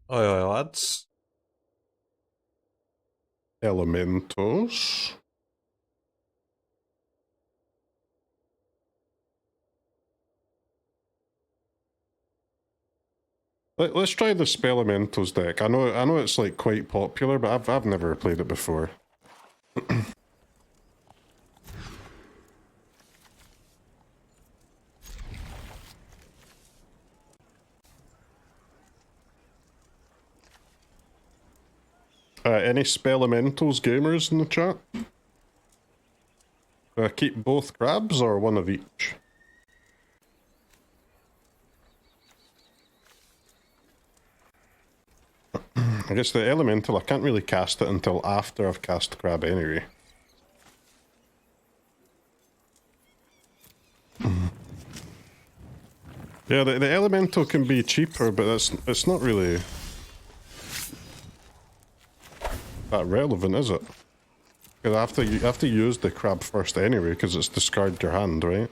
Oi, oi, lads. Elementals. Let's try the Spell Elementals deck. I know it's like quite popular, but I've never played it before. Any Spell Elementals gamers in the chat? Keep both crabs or one of each? I guess the Elemental, I can't really cast it until after I've cast crab anyway. Yeah, the Elemental can be cheaper, but it's not really that relevant, is it? Because I have to use the crab first anyway, because it's discard your hand, right?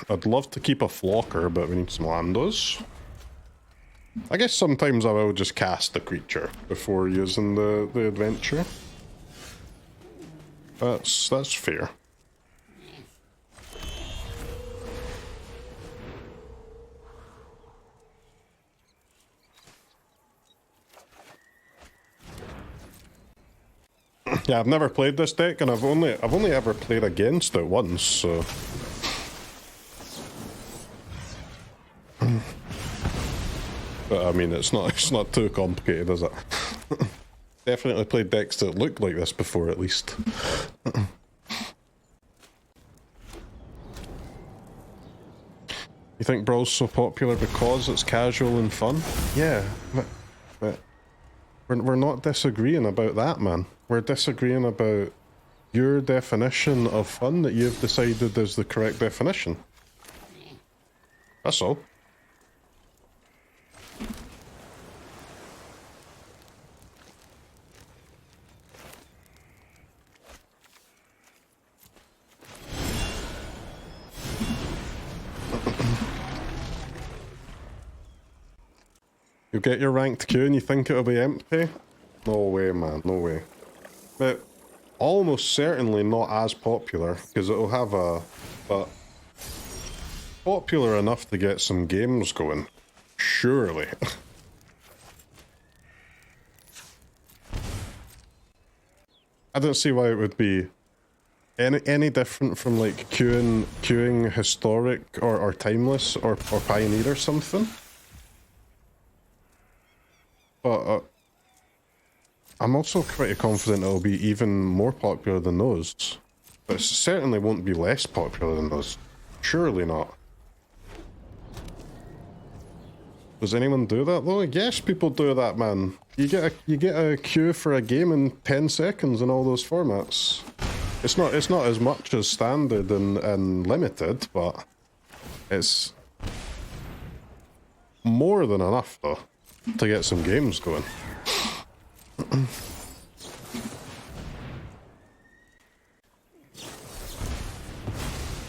I'd love to keep a flocker, but we need some landos. I guess sometimes I will just cast the creature before using the adventure. That's fair. Yeah, I've never played this deck, and I've only ever played against it once, so. But I mean, it's not too complicated, is it? Definitely played decks that look like this before, at least. You think Brawl's so popular because it's casual and fun? Yeah, but we're not disagreeing about that, man. We're disagreeing about your definition of fun that you've decided is the correct definition. That's all. You get your ranked queue and you think it'll be empty? No way, man, no way. But almost certainly not as popular, because it'll have a... but popular enough to get some games going. Surely. I don't see why it would be any different from like queuing historic or timeless or pioneer or something. But I'm also pretty confident it'll be even more popular than those. But it certainly won't be less popular than those. Surely not. Does anyone do that though? Yes, people do that, man. You get a queue for a game in 10 seconds in all those formats. It's not as much as standard and limited, but it's more than enough though to get some games going.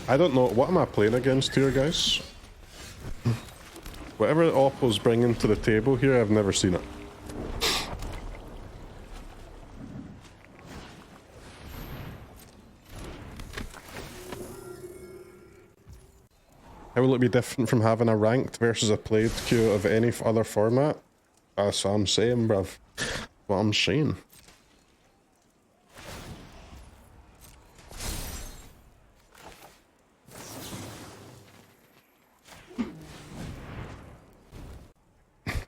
I don't know, what am I playing against here, guys? Whatever Oppo's bringing to the table here, I've never seen it. How will it be different from having a ranked versus a played queue of any other format? That's what I'm saying, bruv. What I'm saying.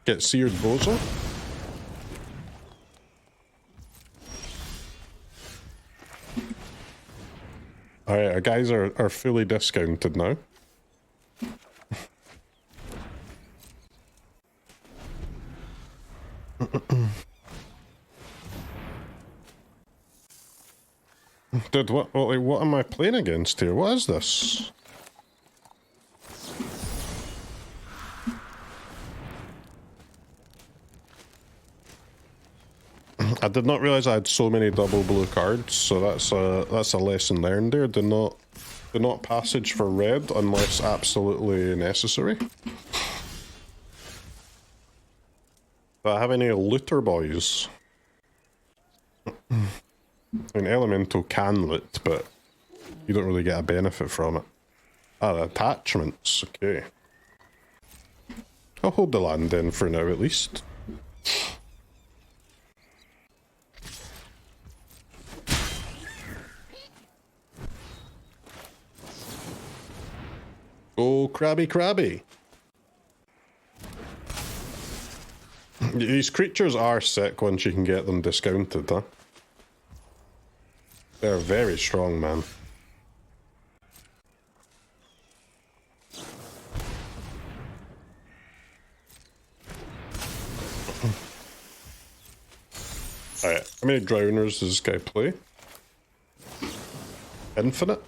Get Seared Bozo. Alright, our guys are fully discounted now. Dude, what am I playing against here? What is this? I did not realize I had so many double blue cards, so that's a lesson learned there. Do Do not passage for red unless absolutely necessary. Do I have any looter boys? I mean, Elemental can loot, but you don't really get a benefit from it. Ah, the attachments, okay. I'll hold the land in for now at least. Oh, crabby crabby. These creatures are sick once you can get them discounted, huh? They're very strong, man. Alright, how many drowners does this guy play? Infinite?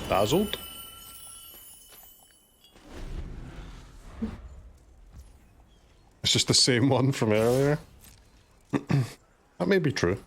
Dazzled? It's just the same one from earlier. That may be true.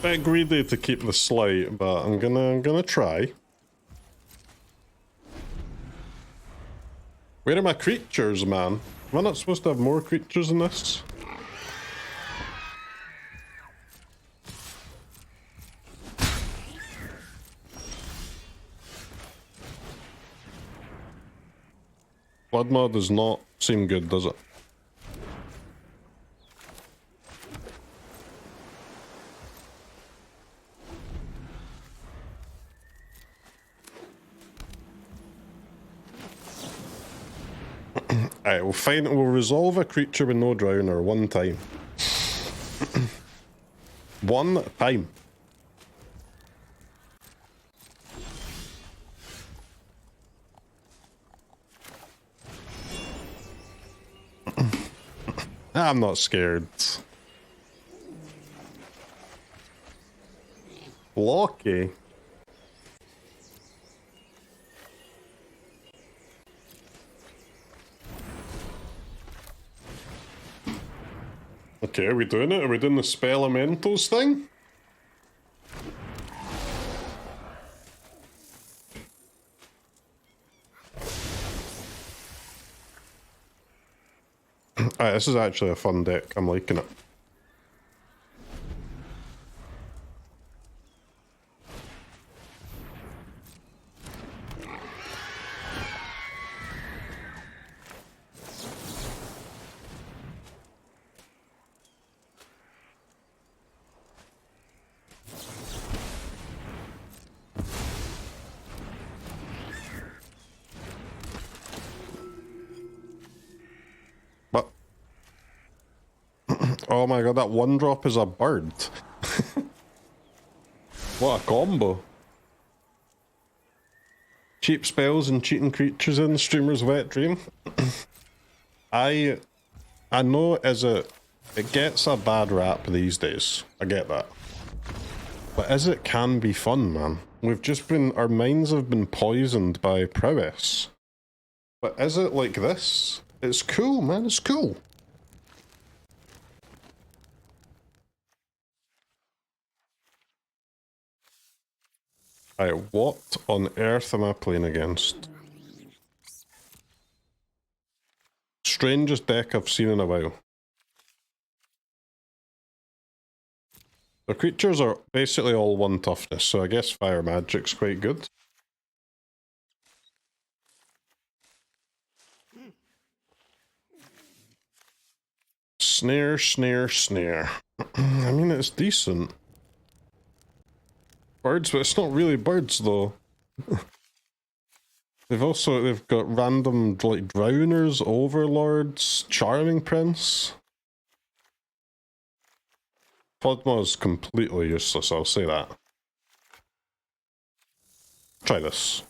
Bit greedy to keep the sleight, but I'm gonna try. Where are my creatures, man? Am I not supposed to have more creatures in this? Flood Maw does not seem good, does it? Alright, we'll resolve a creature with no drowner one time. One time. I'm not scared. Blocky. Okay, are we doing it? Are we doing the Spell Elementals thing? Alright, this is actually a fun deck. I'm liking it. Oh my god, that one drop is a bird. What a combo. Cheap spells and cheating creatures in Streamer's wet dream. I know it gets a bad rap these days. I get that. But Izzet can be fun, man. Our minds have been poisoned by prowess. But Izzet like this? It's cool, man, it's cool. Alright, what on earth am I playing against? Strangest deck I've seen in a while. The creatures are basically all 1 toughness, so I guess Fire Magic's quite good. Snare, snare, snare. I mean, it's decent. birds, but it's not really birds though. They've got random like drowners, overlords, charming prince. Flood Maw is completely useless, I'll say that. Try this.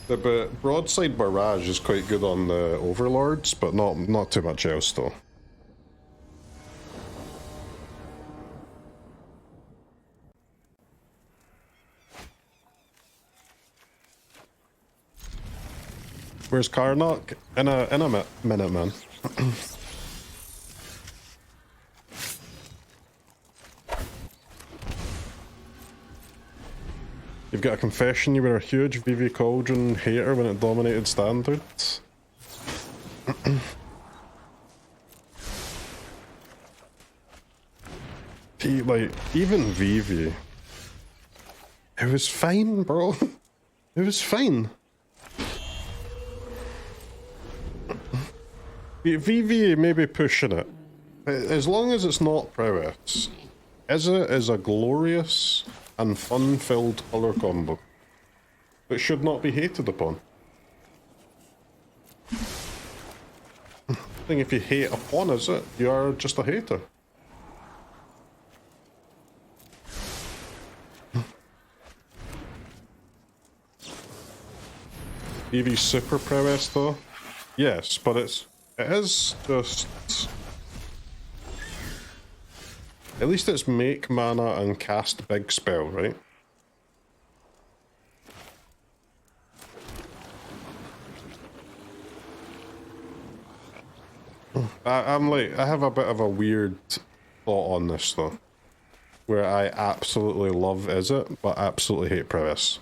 The Broadside Barrage is quite good on the overlords, but not too much else though. Where's Karnak? In a minute, man. You've got a confession, you were a huge VV Cauldron hater when it dominated Standard. Like, even VV. It was fine, bro. It was fine. VV may be pushing it. As long as it's not prowess. Izzet is a glorious and fun-filled colour combo. It should not be hated upon. I think if you hate upon Izzet, you are just a hater. VV's super prowess though? Yes, but it is just... At least it's make mana and cast big spell, right? I have a bit of a weird thought on this though. Where I absolutely love Izzet, but absolutely hate prowess.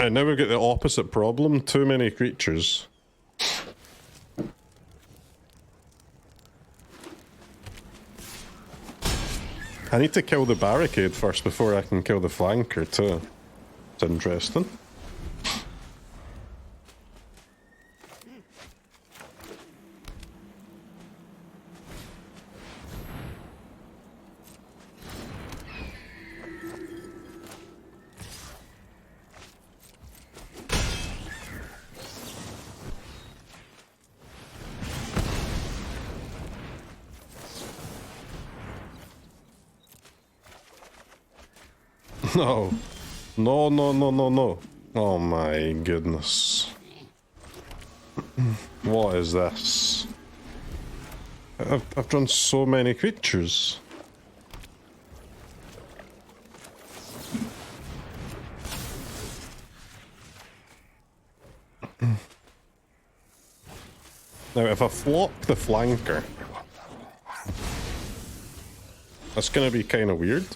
And now we get the opposite problem, too many creatures. I need to kill the barricade first before I can kill the flanker too. It's interesting. No. No, no, no, no, no. Oh my goodness. What is this? I've drawn so many creatures. Now if I flock the flanker, that's gonna be kind of weird,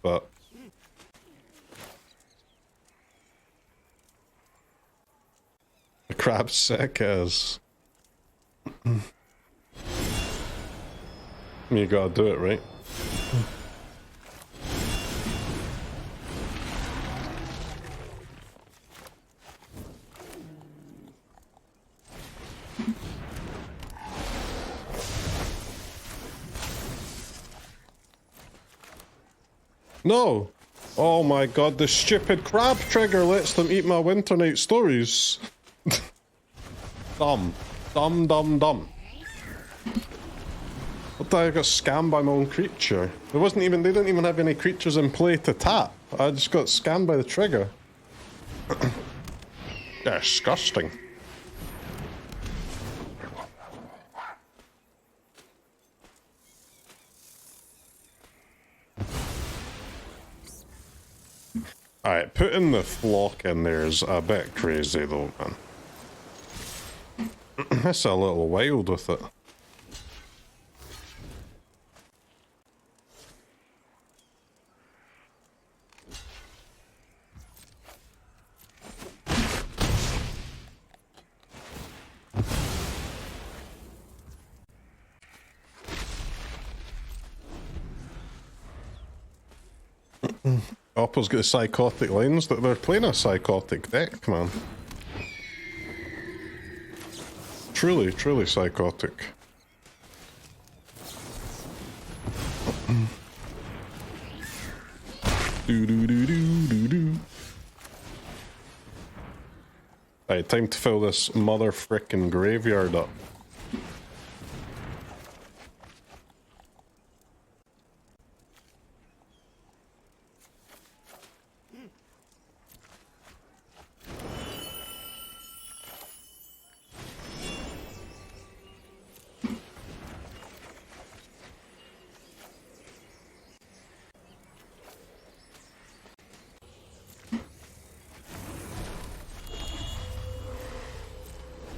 but... The crab's sick as... You gotta do it, right? No! Oh my god, the stupid crab trigger lets them eat my Winternight Stories. Dumb. Dumb, dumb, dumb. What the heck, I got scammed by my own creature. They didn't even have any creatures in play to tap. I just got scammed by the trigger. Disgusting. Alright, putting the flock in there is a bit crazy though, man. That's a little wild with it. Oppo's got the psychotic lines, that they're playing a psychotic deck, man. Truly, truly psychotic. Do do do do do do. Right, time to fill this mother frickin' graveyard up.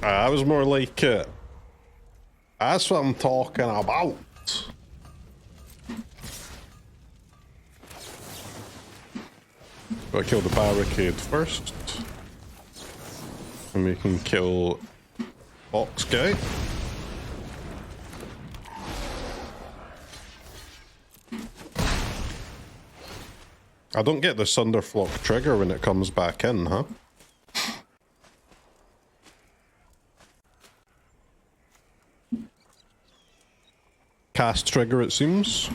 I was more like it. That's what I'm talking about. Gotta kill the barricade first. And we can kill Box Guy. I don't get the Sunderflock trigger when it comes back in, huh? Cast trigger, it seems.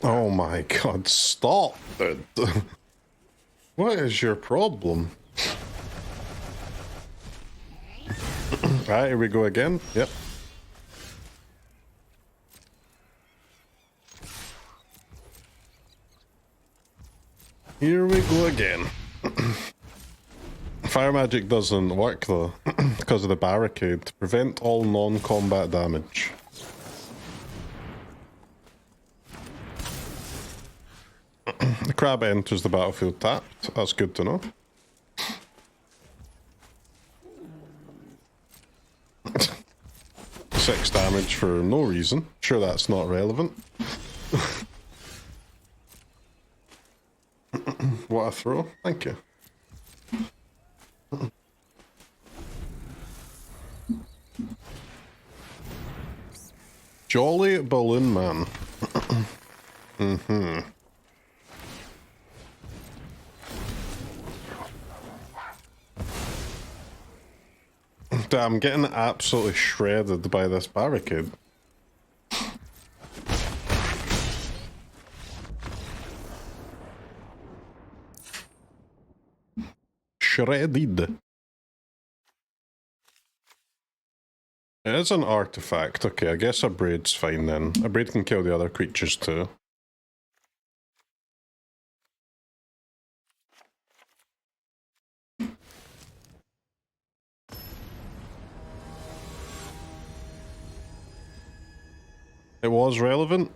Oh my god, stop, dude. What is your problem? Right, here we go again. Yep. Here we go again. Fire magic doesn't work though, because of the barricade. Prevent all non-combat damage. The crab enters the battlefield tapped. That's good to know. Six damage for no reason. Sure, that's not relevant. What a throw. Thank you. Jolly Balloon Man. Mm-hmm. Damn, I'm getting absolutely shredded by this barricade. Shredded. It is an artifact. Okay, I guess Abrade's fine then. Abrade can kill the other creatures too. It was relevant.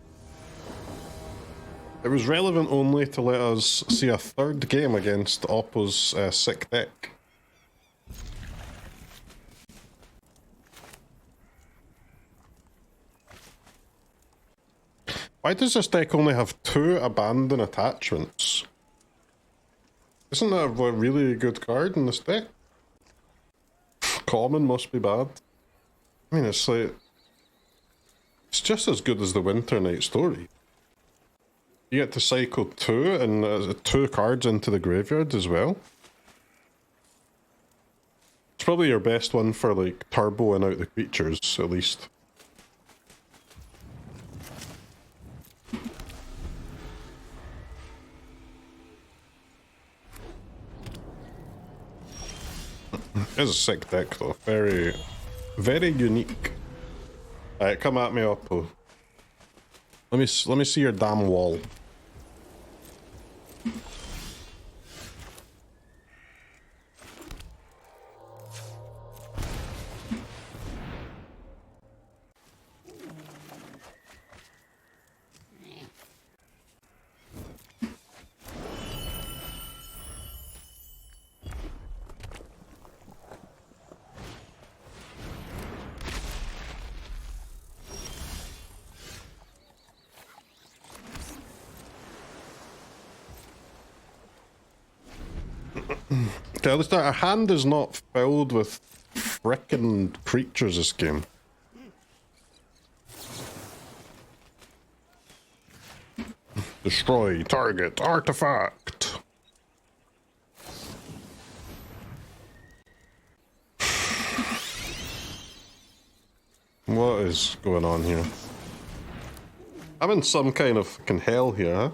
It was relevant only to let us see a third game against Oppo's sick deck. Why does this deck only have 2 abandon attachments? Isn't that a really good card in this deck? Common must be bad. I mean, it's like... It's just as good as the Winternight Story. You get to cycle 2 and 2 cards into the graveyard as well. It's probably your best one for like turboing out the creatures, at least. It's a sick deck though, very, very unique. Alright, come at me, Oppo. Let me see your damn wall. Okay, at least our hand is not filled with frickin' creatures this game. Destroy target artifact. What is going on here? I'm in some kind of fucking hell here, huh?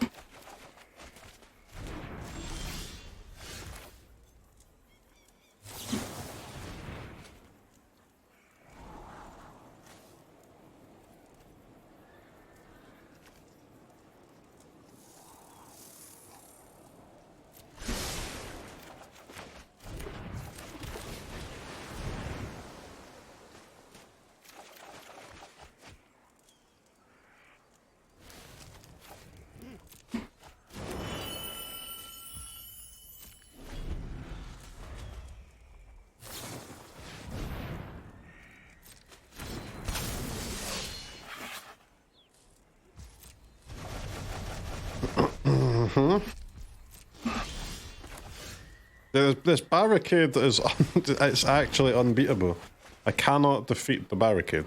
This barricade is it's actually unbeatable. I cannot defeat the barricade.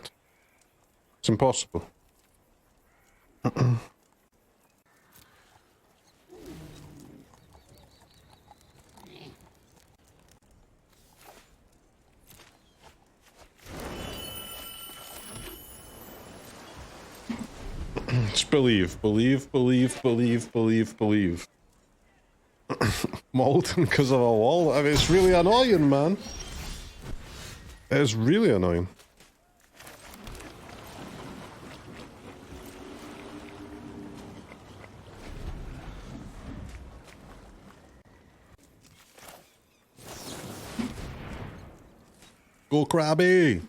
It's impossible. Just believe. Molten because of a wall. I mean, it's really annoying, man. It is really annoying. Go Crabby!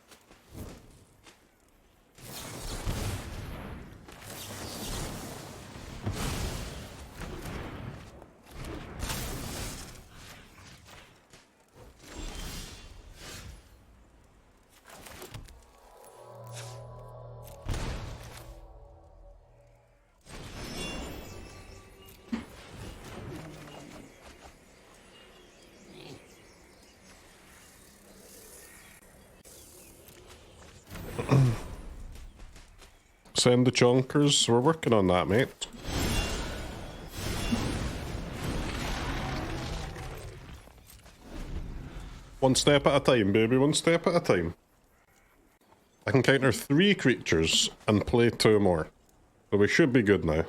Send the chunkers. We're working on that, mate. One step at a time, baby. One step at a time. I can counter 3 creatures and play 2 more. So we should be good now.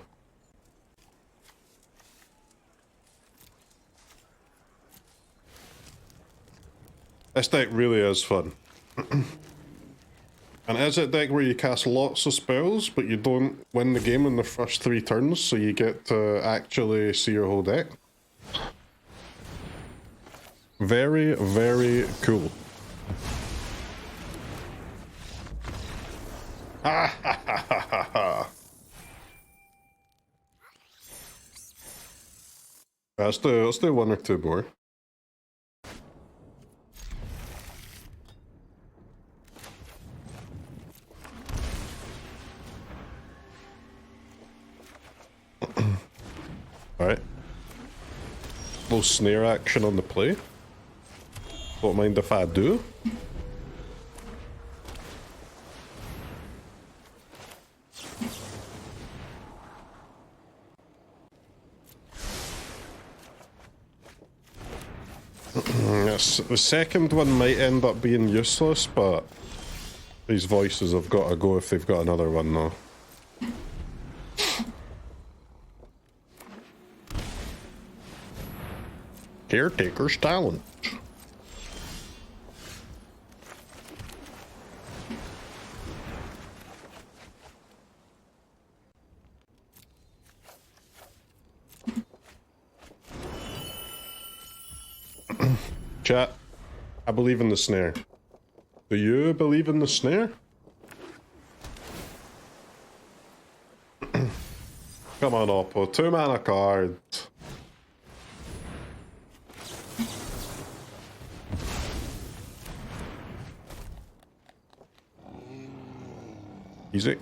This deck really is fun. An Izzet deck where you cast lots of spells, but you don't win the game in the first 3 turns, so you get to actually see your whole deck. Very, very cool. Ha ha ha ha ha ha. Let's do 1 or 2 more. Alright. Little snare action on the play. Don't mind if I do. Yes, the second one might end up being useless, but these voices have got to go if they've got another one though. Caretaker's talent. Chat, I believe in the snare. Do you believe in the snare? Come on, Oppo. 2 mana card. Easy.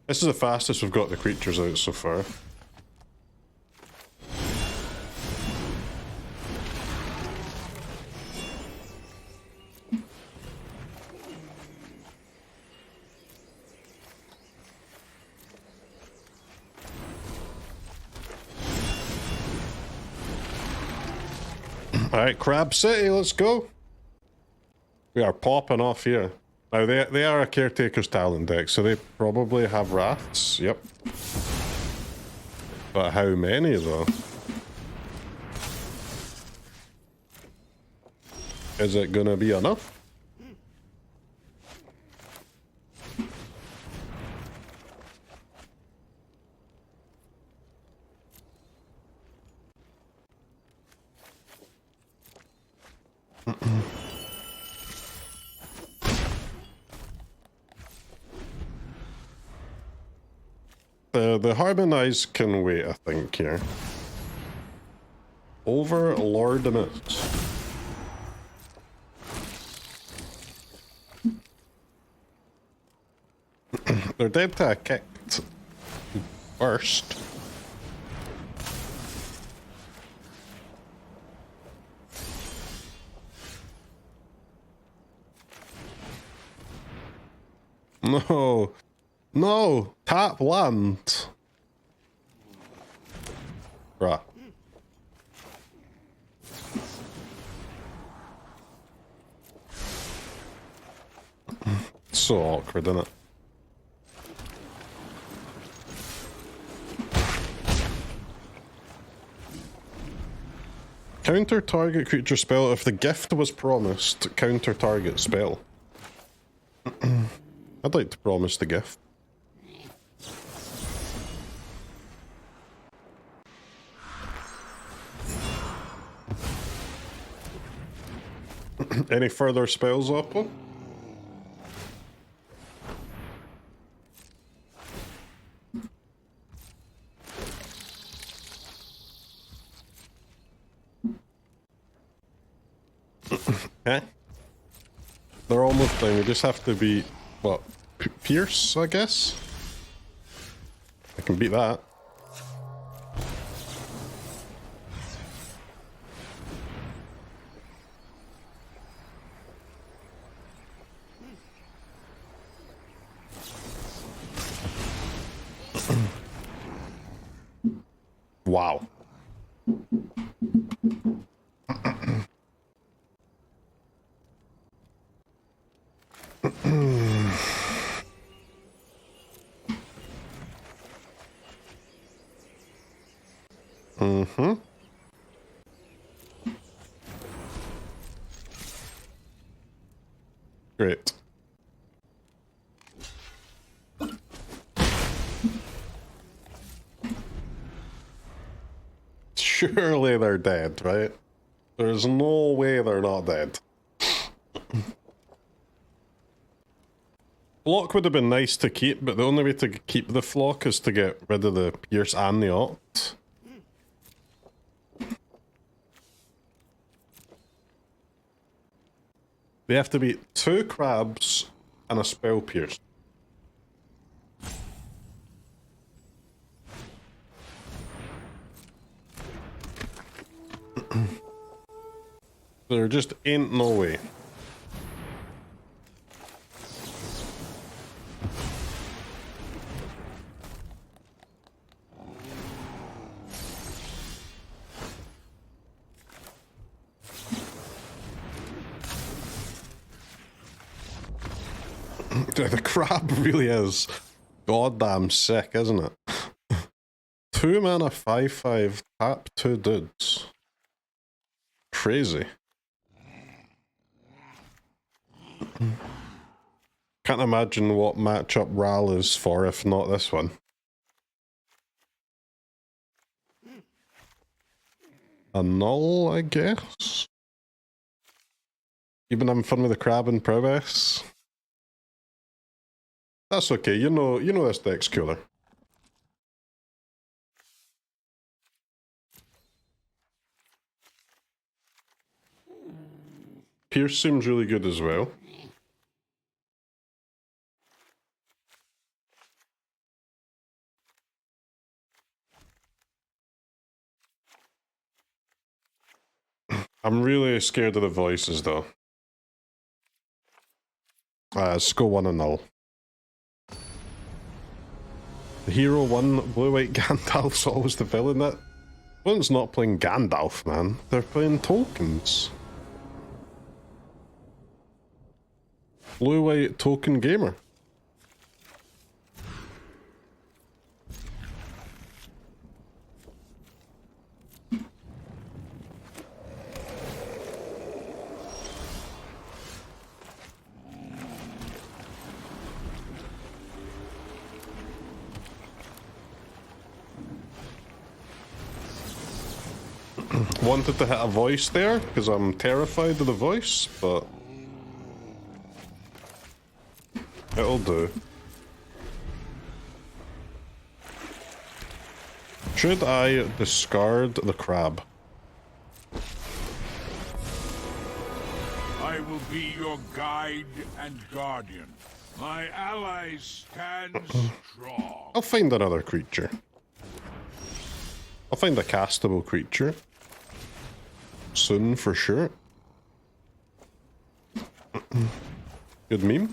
This is the fastest we've got the creatures out so far. Alright, Crab City, let's go. We are popping off here. Now, they are a Caretaker's Talent deck, so they probably have Wraths, yep. But how many, though? Is it gonna be enough? The Harmonize can wait, I think, here. Overlording it. They're dead to a kicked first. No. No! Tap land! Right. So awkward, isn't it? Counter target creature spell. If the gift was promised, counter target spell. I'd like to promise the gift. Any further spells up? Okay. They're almost done. We just have to beat, what, Pierce, I guess? I can beat that. Wow. Mm-hmm. Great. Surely they're dead, right? There's no way they're not dead. Flock would have been nice to keep, but the only way to keep the Flock is to get rid of the Pierce and the Opt. They have to beat 2 Crabs and a Spell Pierce. There just ain't no way. The crab really is goddamn sick, isn't it? 2 mana 5/5 tap 2 dudes. Crazy. Can't imagine what matchup Ral is for if not this one. Annul, I guess? You've been having fun with the crab and prowess? That's okay, you know this deck's cooler. Pierce seems really good as well. I'm really scared of the voices though. Let's go 1 Annul. The hero 1 blue-white Gandalf's always the villain. Opponent's not playing Gandalf, man. They're playing tokens. Blue-white token gamer. Wanted to hit a voice there, because I'm terrified of the voice, but it'll do. Should I discard the crab? I will be your guide and guardian. My ally stands strong. I'll find another creature. I'll find a castable creature. Soon, for sure. Good meme.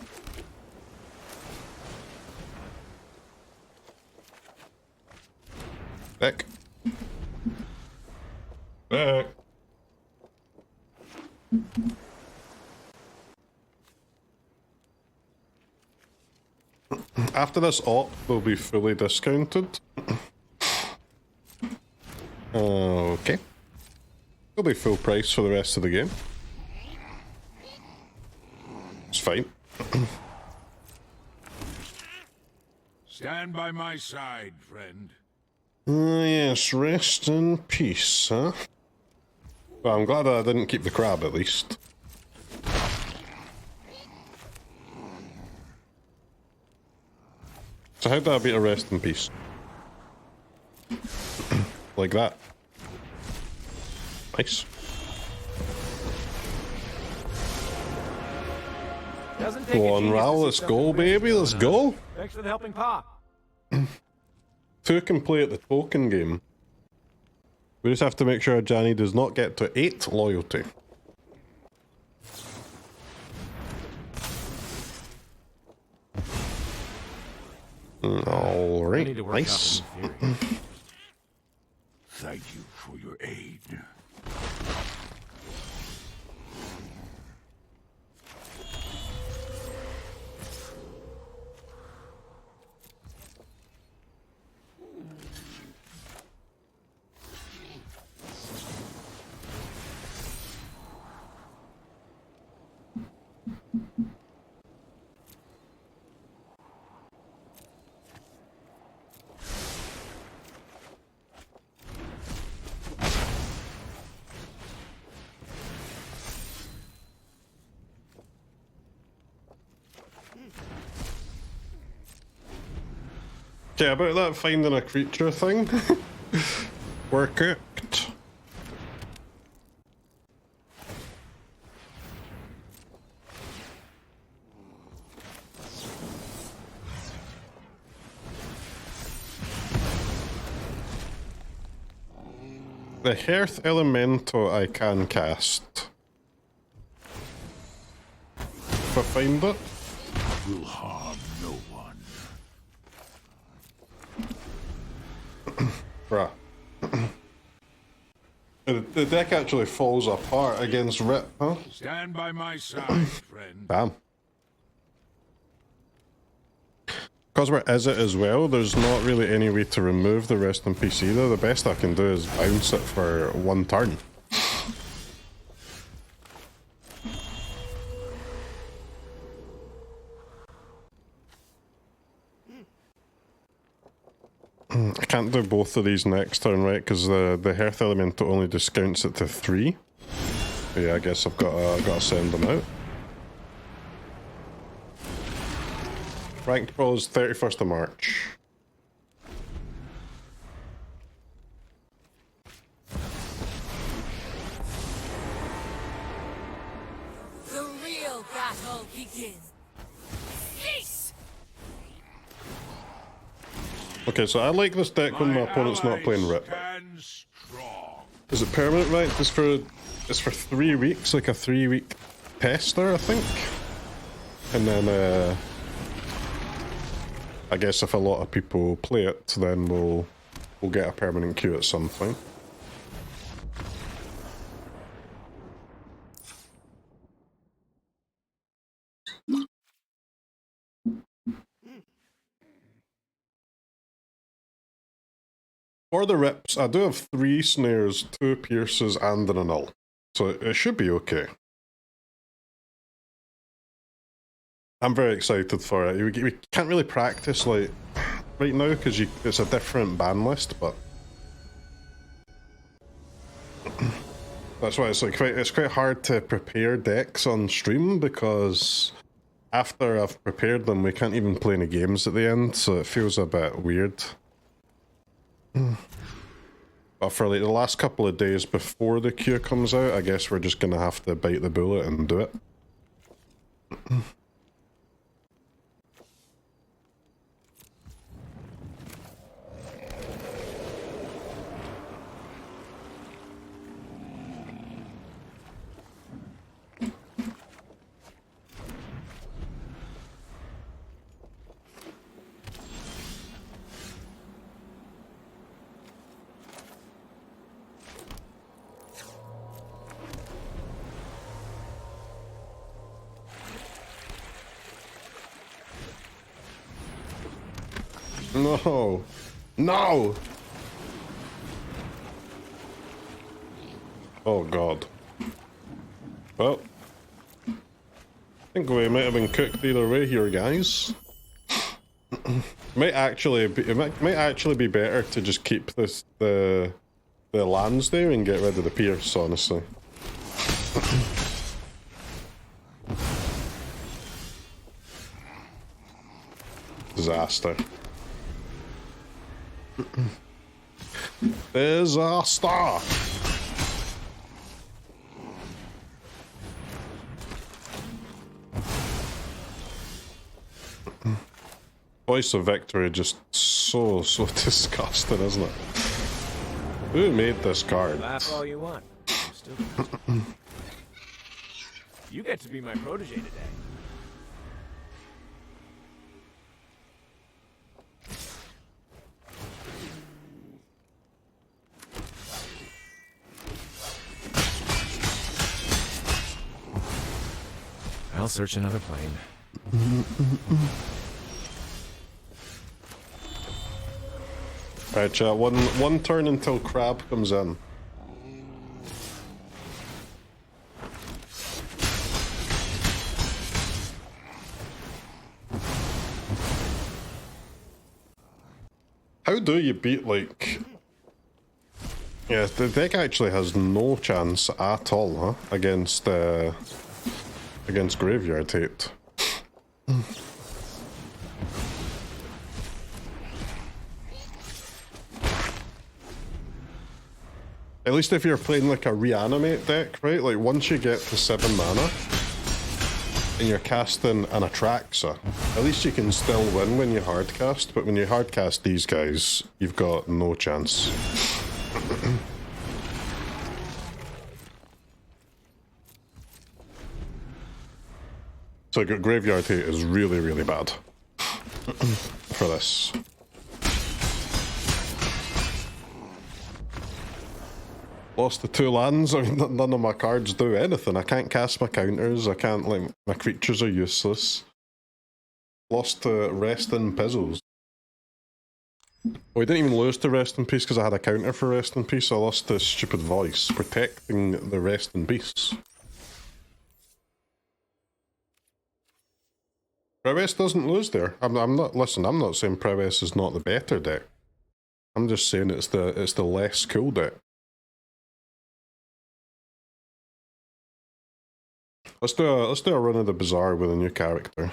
Back. Back. After this op will be fully discounted. Okay. It'll be full price for the rest of the game. It's fine. Stand by my side, friend. Yes, rest in peace, huh? Well, I'm glad I didn't keep the crab, at least. So how do I beat a rest in peace? Like that. Nice. Go on, Ral, let's go, baby, let's go. Thanks for the helping paw. Two can play at the token game. We just have to make sure Johnny does not get to 8 loyalty. Alright, nice. Thank you for your aid. Okay, about that finding a creature thing. We're cooked. The Hearth Elemental I can cast. If I find it. Will harm no one. Bruh. The deck actually falls apart against Rip, huh? Stand by my side, friend. Damn. Because we're Izzet as well, there's not really any way to remove the rest in peace either. The best I can do is bounce it for 1 turn. I can't do both of these next turn, right? Because the Hearth Elemental only discounts it to 3. Yeah, I guess I've got to send them out. Ranked Pro is 31st of March. The real battle begins. Cease! Okay, so I like this deck when my opponent's not playing Rip. Is it permanent, right? It's for 3 weeks, like a 3-week tester, I think. And then I guess if a lot of people play it, then we'll get a permanent queue at some point. For the rips, I do have 3 snares, 2 pierces, and an annul. So it should be okay. I'm very excited for it. We can't really practice like right now because it's a different ban list, but that's why it's like it's quite hard to prepare decks on stream because after I've prepared them, we can't even play any games at the end, so it feels a bit weird. But for like the last couple of days before the queue comes out, I guess we're just gonna have to bite the bullet and do it. No! No! Oh god. Well, I think we might have been cooked either way here, guys. It might actually be better to just keep the lands there and get rid of the pierce, honestly. Disaster. Disaster! Voice of Victory just so disgusting, isn't it? Who made this card? Laugh all you want. Still you get to be my protege today. I'll search another plane. Right, chat. One turn until Crab comes in. How do you beat, like... Yeah, the deck actually has no chance at all, huh? Against Graveyard Hate. At least if you're playing like a reanimate deck, right? Like once you get to 7 mana and you're casting an Atraxa, at least you can still win when you hardcast, but when you hardcast these guys, you've got no chance. So Graveyard Hate is really, really bad for this. Lost the 2 lands. I mean, none of my cards do anything. I can't cast my counters. I can't, like, my creatures are useless. Lost to Rest in Pizzles. Oh, we didn't even lose to Rest in Peace because I had a counter for Rest in Peace. I lost to Stupid Voice, protecting the Rest in Peace. Prowess doesn't lose there. I'm not. Listen, I'm not saying Prowess is not the better deck. I'm just saying it's the less cool deck. Let's do a run of the bazaar with a new character.